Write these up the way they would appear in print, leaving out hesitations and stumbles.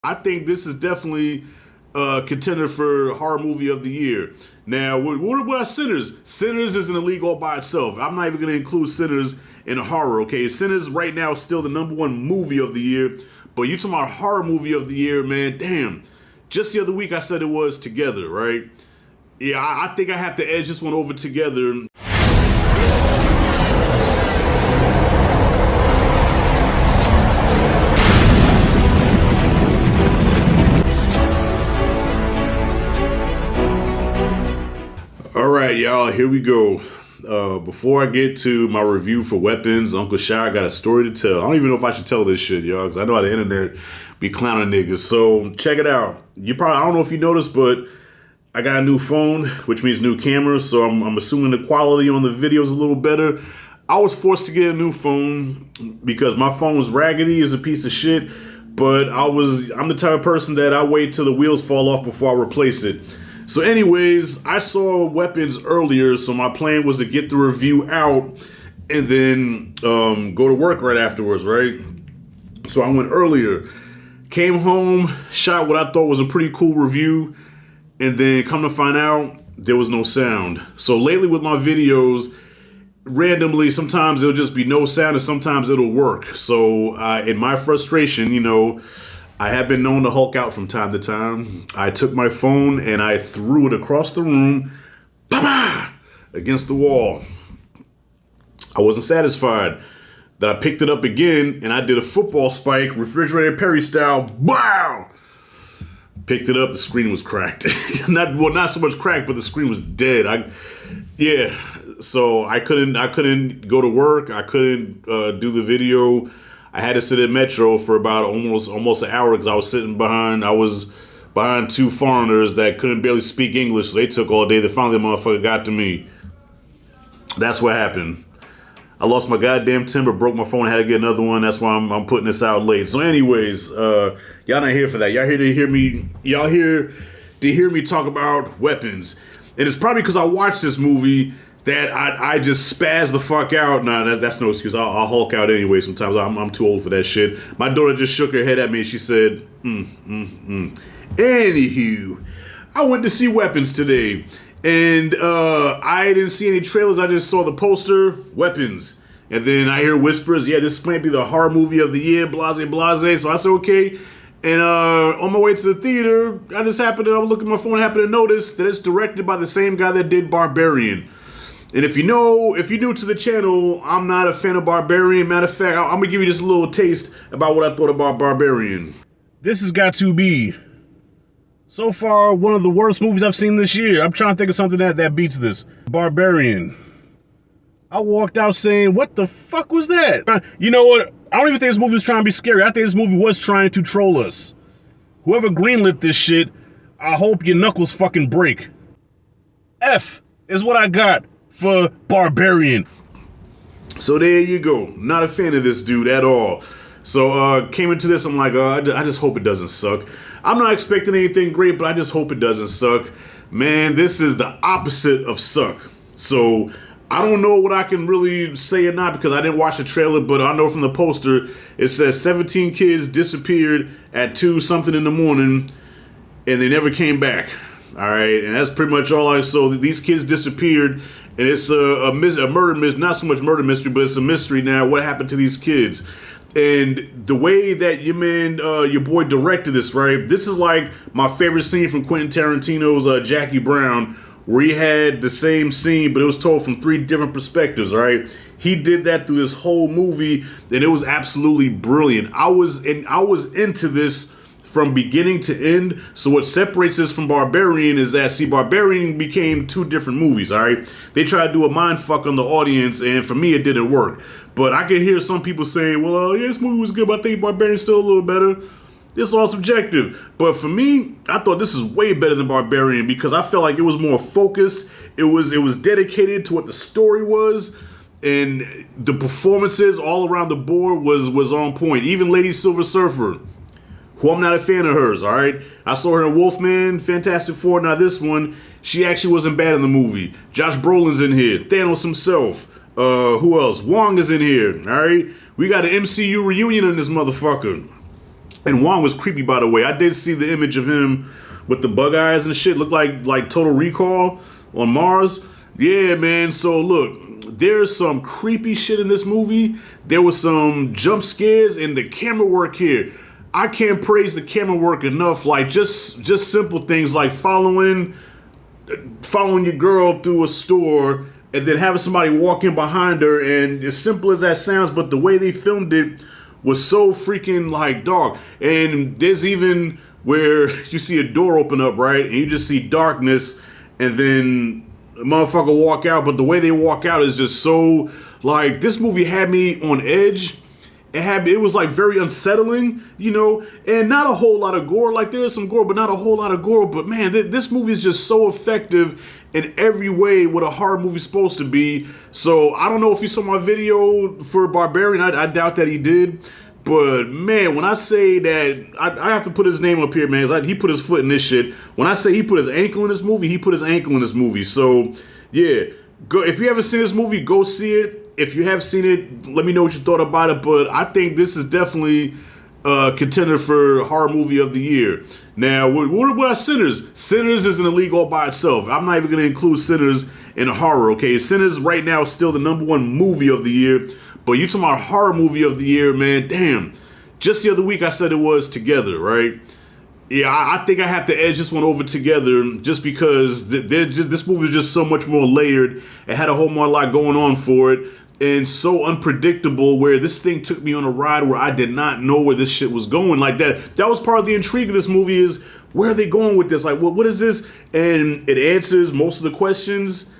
I think this is definitely a contender for horror movie of the year. Now, what are Sinners? Sinners is in a league all by itself. I'm not even going to include Sinners in horror, okay? Sinners right now is still the #1 movie of the year, but you talking about horror movie of the year, man, damn. Just the other week I said it was Together, right? Yeah, I think I have to edge this one over Together. All right, y'all, here we go. Before I get to my review for Weapons, Uncle Shy got a story to tell. I don't even know if I should tell this shit, y'all, because I know how the internet be clowning niggas. So check it out. I don't know if you noticed, but I got a new phone, which means new camera. So I'm assuming the quality on the video is a little better. I was forced to get a new phone because my phone was raggedy as a piece of shit. But I'm the type of person that I wait till the wheels fall off before I replace it. So anyways, I saw Weapons earlier, so my plan was to get the review out and then go to work right afterwards, right? So I went earlier, came home, shot what I thought was a pretty cool review, and then come to find out, there was no sound. So lately with my videos, randomly, sometimes it'll just be no sound and sometimes it'll work. So in my frustration, I have been known to Hulk out from time to time. I took my phone and I threw it across the room, against the wall. I wasn't satisfied. Then I picked it up again and I did a football spike, refrigerator Perry style, wow! Picked it up, the screen was cracked. not so much cracked, but the screen was dead. So I couldn't go to work. I couldn't do the video. I had to sit at Metro for about almost an hour because I was behind two foreigners that couldn't barely speak English, so they took all day. Then finally the motherfucker got to me. That's what happened. I lost my goddamn timber, broke my phone, had to get another one. That's why I'm putting this out late. So anyways, y'all not here for that. Y'all here to hear me talk about Weapons. And it's probably because I watched this movie that I just spaz the fuck out. Nah, that's no excuse. I'll Hulk out anyway sometimes. I'm too old for that shit. My daughter just shook her head at me and she said, Anywho, I went to see Weapons today. And I didn't see any trailers. I just saw the poster, Weapons. And then I hear whispers, yeah, this might be the horror movie of the year, blase, blase. So I said, okay. And on my way to the theater, I was looking at my phone and happened to notice that it's directed by the same guy that did Barbarian. And if you're new to the channel, I'm not a fan of Barbarian. Matter of fact, I'm gonna give you just a little taste about what I thought about Barbarian. This has got to be, so far, one of the worst movies I've seen this year. I'm trying to think of something that beats this. Barbarian. I walked out saying, what the fuck was that? You know what? I don't even think this movie was trying to be scary. I think this movie was trying to troll us. Whoever greenlit this shit, I hope your knuckles fucking break. F is what I got for Barbarian. So there you go. Not a fan of this dude at all. So came into this, I'm like, I just hope it doesn't suck. I'm not expecting anything great, but I just hope it doesn't suck. Man, this is the opposite of suck. So I don't know what I can really say or not because I didn't watch the trailer, but I know from the poster, it says 17 kids disappeared at 2 something in the morning and they never came back. All right, and that's pretty much all I saw. These kids disappeared. And it's a murder mystery, not so much murder mystery, but it's a mystery now. What happened to these kids? And the way that your boy directed this, right? This is like my favorite scene from Quentin Tarantino's Jackie Brown, where he had the same scene, but it was told from 3 different perspectives, right? He did that through this whole movie, and it was absolutely brilliant. I was into this from beginning to end. So what separates this from Barbarian is that, Barbarian became 2 different movies, all right? They tried to do a mind fuck on the audience, and for me, it didn't work. But I can hear some people saying, well, yeah, this movie was good, but I think Barbarian's still a little better. It's all subjective. But for me, I thought this is way better than Barbarian because I felt like it was more focused. It was dedicated to what the story was. And the performances all around the board was on point. Even Lady Silver Surfer, who I'm not a fan of hers, all right? I saw her in Wolfman, Fantastic Four. Now this one, she actually wasn't bad in the movie. Josh Brolin's in here. Thanos himself. Who else? Wong is in here, all right? We got an MCU reunion in this motherfucker. And Wong was creepy, by the way. I did see the image of him with the bug eyes and shit. Looked like Total Recall on Mars. Yeah, man. So look, there's some creepy shit in this movie. There was some jump scares, and the camera work here, I can't praise the camera work enough. Like just simple things like following your girl through a store and then having somebody walk in behind her, and as simple as that sounds, but the way they filmed it was so freaking like dog. And there's even where you see a door open up, right? And you just see darkness, and then a motherfucker walk out, but the way they walk out is just so like, this movie had me on edge. It was like very unsettling, you know, and not a whole lot of gore. Like there is some gore, but not a whole lot of gore. But man, this movie is just so effective in every way what a horror movie's supposed to be. So I don't know if he saw my video for Barbarian. I doubt that he did. But man, when I say that, I have to put his name up here, man. He put his foot in this shit. When I say he put his ankle in this movie, he put his ankle in this movie. So yeah, go, if you haven't seen this movie, go see it. If you have seen it, let me know what you thought about it. But I think this is definitely a contender for horror movie of the year. Now, what about Sinners? Sinners is in a league all by itself. I'm not even going to include Sinners in horror, okay? Sinners right now is still the #1 movie of the year. But you talking about horror movie of the year, man, damn. Just the other week I said it was Together, right? Yeah, I think I have to edge this one over Together just because this movie is just so much more layered. It had a whole more lot going on for it. And so unpredictable, where this thing took me on a ride where I did not know where this shit was going. Like that was part of the intrigue of this movie, is where are they going with this? Like, what is this? And it answers most of the questions.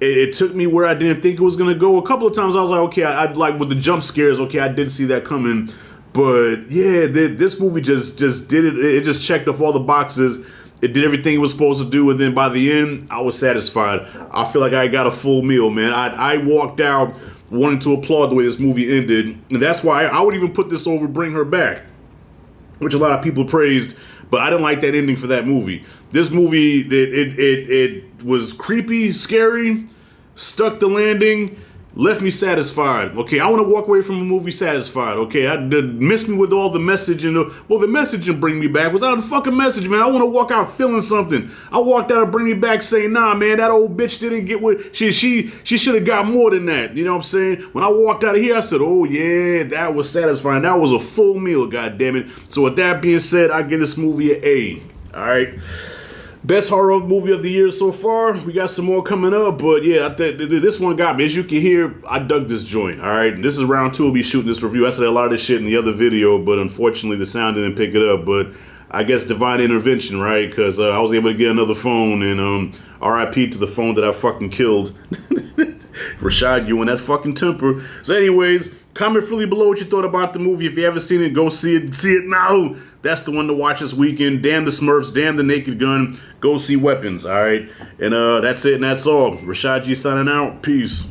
It took me where I didn't think it was going to go. A couple of times I was like, okay, I like with the jump scares, okay, I didn't see that coming. But yeah, this movie just did it. It just checked off all the boxes. It did everything it was supposed to do, and then by the end, I was satisfied. I feel like I got a full meal, man. I walked out wanting to applaud the way this movie ended, and that's why I would even put this over Bring Her Back, which a lot of people praised, but I didn't like that ending for that movie. This movie, it was creepy, scary, stuck the landing, left me satisfied. Okay, I want to walk away from a movie satisfied. Okay, missed me with all the message and the message didn't bring me back. Without the fucking message, man, I want to walk out feeling something. I walked out and bring me back saying, nah, man, that old bitch didn't get what she should have got more than that. You know what I'm saying? When I walked out of here, I said, oh yeah, that was satisfying. That was a full meal, goddammit. So with that being said, I give this movie an A. All right. Best horror movie of the year so far. We got some more coming up, but yeah, this one got me. As you can hear, I dug this joint, all right? And this is round 2 we'll be shooting this review. I said a lot of this shit in the other video, but unfortunately the sound didn't pick it up, but I guess divine intervention, right? Because I was able to get another phone, and RIP to the phone that I fucking killed. Rashad, you and that fucking temper. So anyways, comment freely below what you thought about the movie. If you haven't seen it, go see it. See it now. That's the one to watch this weekend. Damn the Smurfs. Damn the Naked Gun. Go see Weapons, all right? And that's it and that's all. Rashad G signing out. Peace.